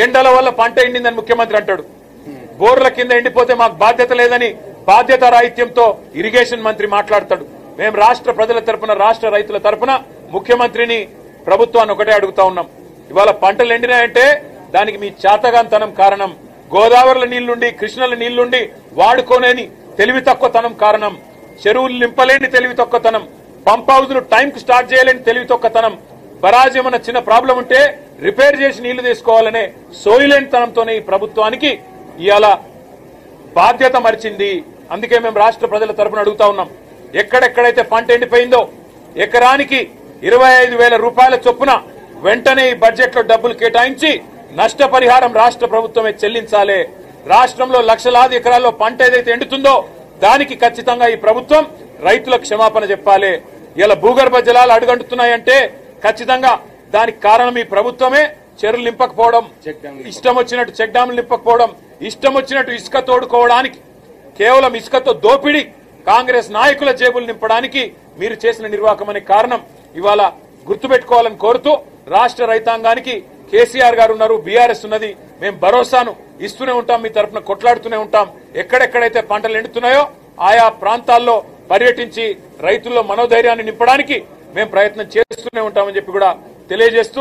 ఎండల వల్ల పంట ఎండిందని ముఖ్యమంత్రి అంటాడు. బోర్ల కింద ఎండిపోతే మాకు బాధ్యత లేదని బాధ్యత రాహిత్యంతో ఇరిగేషన్ మంత్రి మాట్లాడతాడు. మేము రాష్ట్ర ప్రజల తరపున, రాష్ట్ర రైతుల తరపున ముఖ్యమంత్రిని, ప్రభుత్వాన్ని ఒకటే అడుగుతా ఉన్నాం. ఇవాళ పంటలు ఎండినాయంటే దానికి మీ చాతగాంతనం కారణం. గోదావరిల నీళ్లుండి, కృష్ణల నీళ్లుండి వాడుకోలేని తెలివి తక్కువతనం కారణం. చెరువులు నింపలేని తెలివి తక్కువతనం. పంప్ హౌజ్లు టైంకు స్టార్ట్ చేయలేని తెలివి తక్కువతనం. బరాజ్ ఏమన్నా చిన్న ప్రాబ్లం ఉంటే రిపేర్ చేసి నీళ్లు తీసుకోవాలనే సోయిలేనితనంతోనే ఈ ప్రభుత్వానికి ఇవాళ బాధ్యత మరిచింది. అందుకే మేము రాష్ట్ర ప్రజల తరపున అడుగుతా ఉన్నాం. ఎక్కడెక్కడైతే పంట ఎండిపోయిందో ఎకరానికి 25,000 రూపాయల చొప్పున వెంటనే ఈ బడ్జెట్ లో డబ్బులు కేటాయించి నష్టపరిహారం రాష్ట్ర ప్రభుత్వమే చెల్లించాలి. రాష్ట్రంలో లక్షలాది ఎకరాల్లో పంట ఏదైతే ఎండుతుందో దానికి ఖచ్చితంగా ఈ ప్రభుత్వం రైతులకు క్షమాపణ చెప్పాలి. ఇలా భూగర్భ జలాలు అడుగంటున్నాయంటే ఖచ్చితంగా దానికి కారణం ఈ ప్రభుత్వమే. చెరువులు నింపకపోవడం, ఇష్టం వచ్చినట్టు చెక్ డ్యాంలు నింపకపోవడం, ఇష్టం వచ్చినట్టు ఇసుక తోడుకోవడానికి, కేవలం ఇసుకతో దోపిడీ కాంగ్రెస్ నాయకుల జేబులు నింపడానికి మీరు చేసిన నిర్వాహకం అనే కారణం ఇవాళ గుర్తుపెట్టుకోవాలని కోరుతూ రాష్ట్ర రైతాంగానికి కేసీఆర్ గారు ఉన్నారు, బీఆర్ఎస్ ఉన్నది. మేము భరోసాను ఇస్తూనే ఉంటాం, మీ తరఫున కొట్లాడుతూనే ఉంటాం. ఎక్కడెక్కడైతే పంటలు ఎండుతున్నాయో ఆయా ప్రాంతాల్లో పర్యటించి రైతుల్లో మనోధైర్యాన్ని నింపడానికి మేము ప్రయత్నం చేస్తూనే ఉంటామని చెప్పి కూడా తెలియజేస్తూ